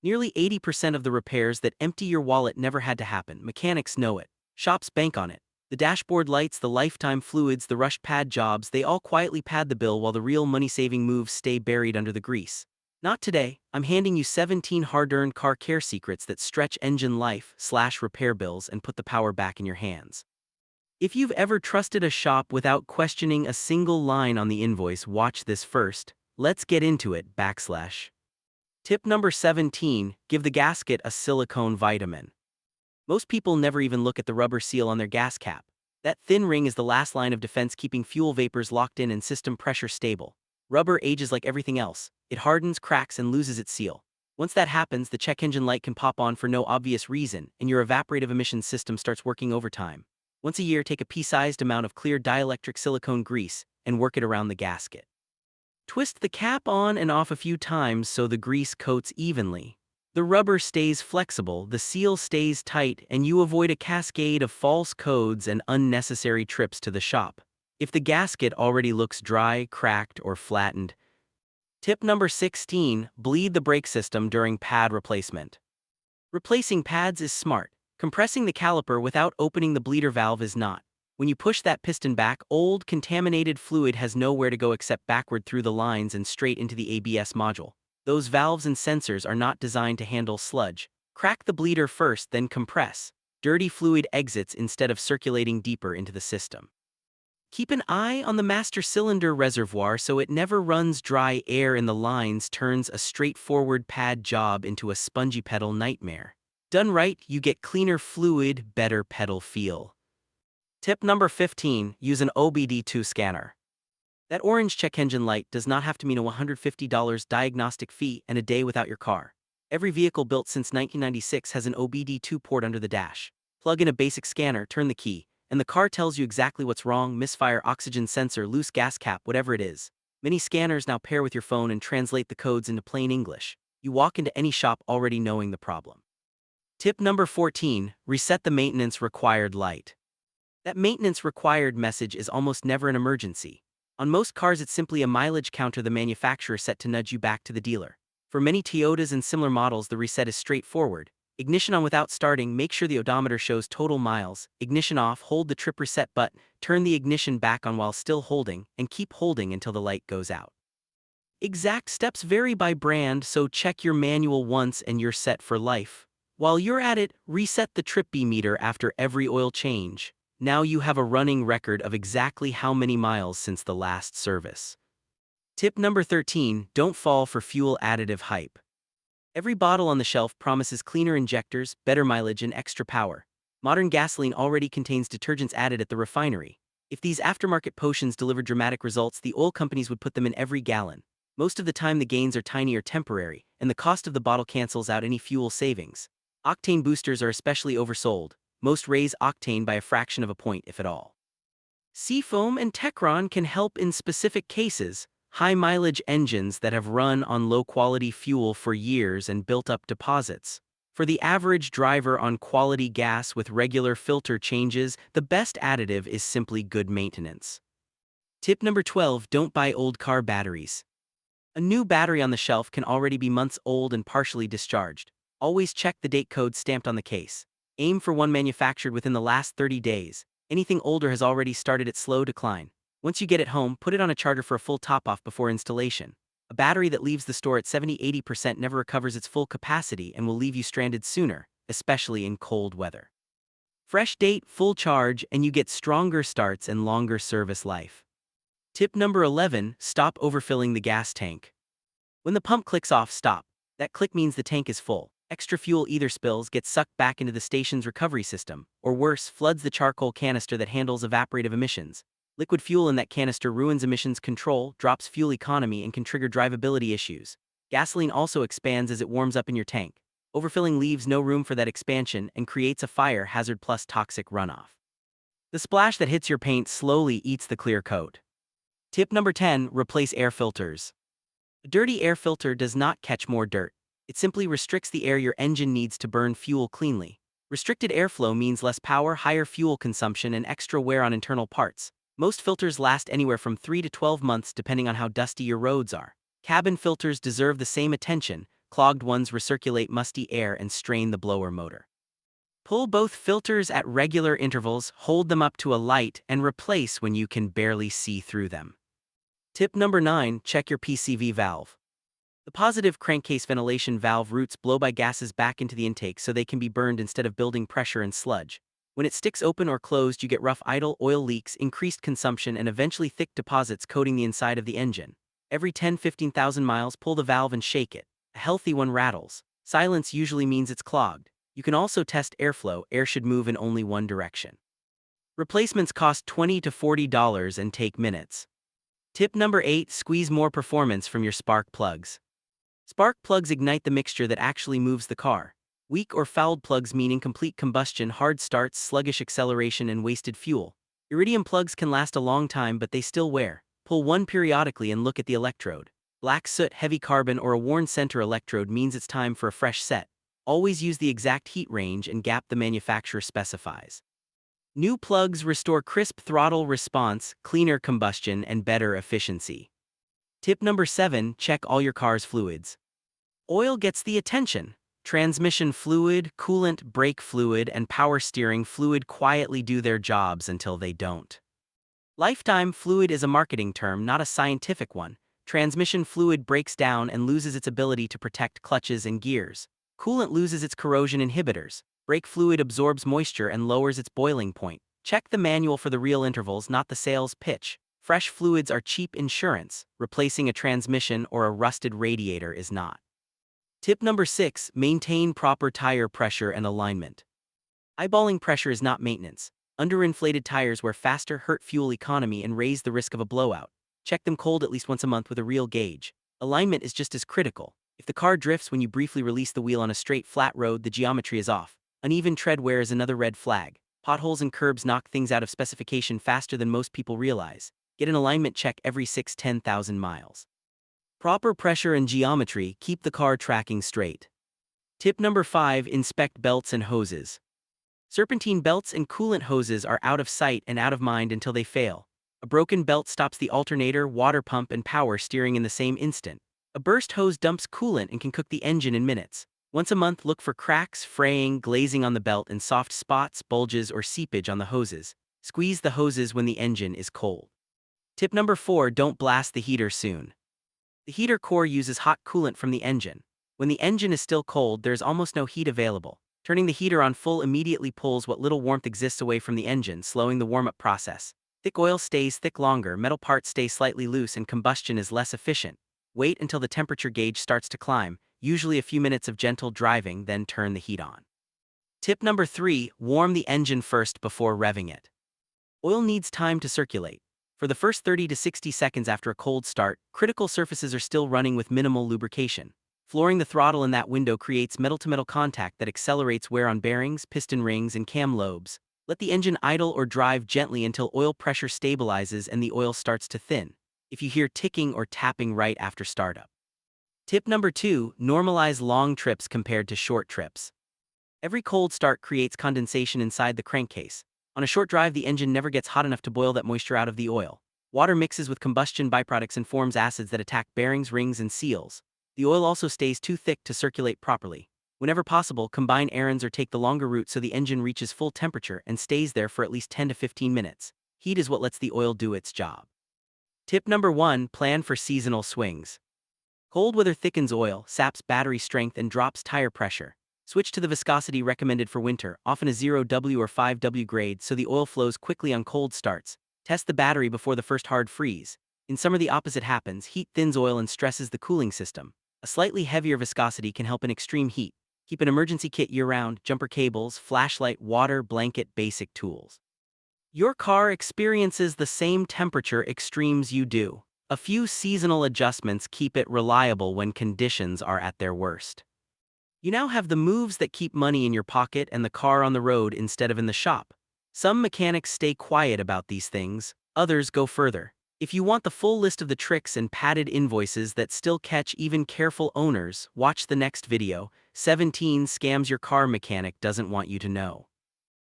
Nearly 80% of the repairs that empty your wallet never had to happen. Mechanics know it. Shops bank on it. The dashboard lights, the lifetime fluids, the rush pad jobs, they all quietly pad the bill while the real money-saving moves stay buried under the grease. Not today. I'm handing you 17 hard-earned car care secrets that stretch engine life, slash repair bills, and put the power back in your hands. If you've ever trusted a shop without questioning a single line on the invoice, watch this first. Let's get into it, backslash. Tip number 17, give the gasket a silicone vitamin. Most people never even look at the rubber seal on their gas cap. That thin ring is the last line of defense keeping fuel vapors locked in and system pressure stable. Rubber ages like everything else. It hardens, cracks, and loses its seal. Once that happens, the check engine light can pop on for no obvious reason, and your evaporative emissions system starts working overtime. Once a year, take a pea-sized amount of clear dielectric silicone grease and work it around the gasket. Twist the cap on and off a few times so the grease coats evenly. The rubber stays flexible, the seal stays tight, and you avoid a cascade of false codes and unnecessary trips to the shop. If the gasket already looks dry, cracked, or flattened. Tip number 16, bleed the brake system during pad replacement. Replacing pads is smart. Compressing the caliper without opening the bleeder valve is not. When you push that piston back, old, contaminated fluid has nowhere to go except backward through the lines and straight into the ABS module. Those valves and sensors are not designed to handle sludge. Crack the bleeder first, then compress. Dirty fluid exits instead of circulating deeper into the system. Keep an eye on the master cylinder reservoir so it never runs dry. Air in the lines turns a straightforward pad job into a spongy pedal nightmare. Done right, you get cleaner fluid, better pedal feel. Tip number 15, use an OBD2 scanner. That orange check engine light does not have to mean a $150 diagnostic fee and a day without your car. Every vehicle built since 1996 has an OBD2 port under the dash. Plug in a basic scanner, turn the key, and the car tells you exactly what's wrong: misfire, oxygen sensor, loose gas cap, whatever it is. Many scanners now pair with your phone and translate the codes into plain English. You walk into any shop already knowing the problem. Tip number 14, reset the maintenance required light. That maintenance required message is almost never an emergency. On most cars, it's simply a mileage counter the manufacturer set to nudge you back to the dealer. For many Toyotas and similar models, the reset is straightforward. Ignition on without starting, make sure the odometer shows total miles. Ignition off, hold the trip reset button, turn the ignition back on while still holding, and keep holding until the light goes out. Exact steps vary by brand, so check your manual once and you're set for life. While you're at it, reset the trip meter after every oil change. Now you have a running record of exactly how many miles since the last service. Tip number 13, don't fall for fuel additive hype. Every bottle on the shelf promises cleaner injectors, better mileage, and extra power. Modern gasoline already contains detergents added at the refinery. If these aftermarket potions deliver dramatic results, the oil companies would put them in every gallon. Most of the time the gains are tiny or temporary, and the cost of the bottle cancels out any fuel savings. Octane boosters are especially oversold. Most raise octane by a fraction of a point, if at all. Seafoam and Techron can help in specific cases, high-mileage engines that have run on low-quality fuel for years and built up deposits. For the average driver on quality gas with regular filter changes, the best additive is simply good maintenance. Tip number 12, don't buy old car batteries. A new battery on the shelf can already be months old and partially discharged. Always check the date code stamped on the case. Aim for one manufactured within the last 30 days. Anything older has already started its slow decline. Once you get it home, put it on a charger for a full top-off before installation. A battery that leaves the store at 70–80% never recovers its full capacity and will leave you stranded sooner, especially in cold weather. Fresh date, full charge, and you get stronger starts and longer service life. Tip number 11, stop overfilling the gas tank. When the pump clicks off, stop. That click means the tank is full. Extra fuel either spills, gets sucked back into the station's recovery system, or worse, floods the charcoal canister that handles evaporative emissions. Liquid fuel in that canister ruins emissions control, drops fuel economy, and can trigger drivability issues. Gasoline also expands as it warms up in your tank. Overfilling leaves no room for that expansion and creates a fire hazard plus toxic runoff. The splash that hits your paint slowly eats the clear coat. Tip number 10, replace air filters. A dirty air filter does not catch more dirt. It simply restricts the air your engine needs to burn fuel cleanly. Restricted airflow means less power, higher fuel consumption, and extra wear on internal parts. Most filters last anywhere from 3 to 12 months depending on how dusty your roads are. Cabin filters deserve the same attention, Clogged ones recirculate musty air and strain the blower motor. Pull both filters at regular intervals, hold them up to a light, and replace when you can barely see through them. Tip number 9, check your PCV valve. The positive crankcase ventilation valve routes blow-by gases back into the intake so they can be burned instead of building pressure and sludge. When it sticks open or closed, you get rough idle, oil leaks, increased consumption, and eventually thick deposits coating the inside of the engine. Every 10–15,000 miles, pull the valve and shake it. A healthy one rattles. Silence usually means it's clogged. You can also test airflow. Air should move in only one direction. Replacements cost $20 to $40 and take minutes. Tip number 8, squeeze more performance from your spark plugs. Spark plugs ignite the mixture that actually moves the car. Weak or fouled plugs mean incomplete combustion, hard starts, sluggish acceleration, and wasted fuel. Iridium plugs can last a long time, but they still wear. Pull one periodically and look at the electrode. Black soot, heavy carbon, or a worn center electrode means it's time for a fresh set. Always use the exact heat range and gap the manufacturer specifies. New plugs restore crisp throttle response, cleaner combustion, and better efficiency. Tip number 7, check all your car's fluids. Oil gets the attention. Transmission fluid, coolant, brake fluid, and power steering fluid quietly do their jobs until they don't. Lifetime fluid is a marketing term, not a scientific one. Transmission fluid breaks down and loses its ability to protect clutches and gears. Coolant loses its corrosion inhibitors. Brake fluid absorbs moisture and lowers its boiling point. Check the manual for the real intervals, not the sales pitch. Fresh fluids are cheap insurance. Replacing a transmission or a rusted radiator is not. Tip number 6, maintain proper tire pressure and alignment. Eyeballing pressure is not maintenance. Underinflated tires wear faster, hurt fuel economy, and raise the risk of a blowout. Check them cold at least once a month with a real gauge. Alignment is just as critical. If the car drifts when you briefly release the wheel on a straight, flat road, the geometry is off. Uneven tread wear is another red flag. Potholes and curbs knock things out of specification faster than most people realize. Get an alignment check every 6–10,000 miles. Proper pressure and geometry keep the car tracking straight. Tip number 5, inspect belts and hoses. Serpentine belts and coolant hoses are out of sight and out of mind until they fail. A broken belt stops the alternator, water pump, and power steering in the same instant. A burst hose dumps coolant and can cook the engine in minutes. Once a month, look for cracks, fraying, glazing on the belt, and soft spots, bulges, or seepage on the hoses. Squeeze the hoses when the engine is cold. Tip number 4, don't blast the heater soon. The heater core uses hot coolant from the engine. When the engine is still cold, there's almost no heat available. Turning the heater on full immediately pulls what little warmth exists away from the engine, slowing the warm-up process. Thick oil stays thick longer, metal parts stay slightly loose, and combustion is less efficient. Wait until the temperature gauge starts to climb, usually a few minutes of gentle driving, then turn the heat on. Tip number 3, warm the engine first before revving it. Oil needs time to circulate. For the first 30 to 60 seconds after a cold start, critical surfaces are still running with minimal lubrication. Flooring the throttle in that window creates metal-to-metal contact that accelerates wear on bearings, piston rings, and cam lobes. Let the engine idle or drive gently until oil pressure stabilizes and the oil starts to thin. If you hear ticking or tapping right after startup. Tip number 2, normalize long trips compared to short trips. Every cold start creates condensation inside the crankcase. On a short drive, the engine never gets hot enough to boil that moisture out of the oil. Water mixes with combustion byproducts and forms acids that attack bearings, rings, and seals. The oil also stays too thick to circulate properly. Whenever possible, combine errands or take the longer route so the engine reaches full temperature and stays there for at least 10 to 15 minutes. Heat is what lets the oil do its job. Tip number 1, plan for seasonal swings. Cold weather thickens oil, saps battery strength, and drops tire pressure. Switch to the viscosity recommended for winter, often a 0W or 5W grade, so the oil flows quickly on cold starts. Test the battery before the first hard freeze. In summer, the opposite happens. Heat thins oil and stresses the cooling system. A slightly heavier viscosity can help in extreme heat. Keep an emergency kit year-round: jumper cables, flashlight, water, blanket, basic tools. Your car experiences the same temperature extremes you do. A few seasonal adjustments keep it reliable when conditions are at their worst. You now have the moves that keep money in your pocket and the car on the road instead of in the shop. Some mechanics stay quiet about these things, others go further. If you want the full list of the tricks and padded invoices that still catch even careful owners, watch the next video. 17 Scams Your Car Mechanic Doesn't Want You to Know.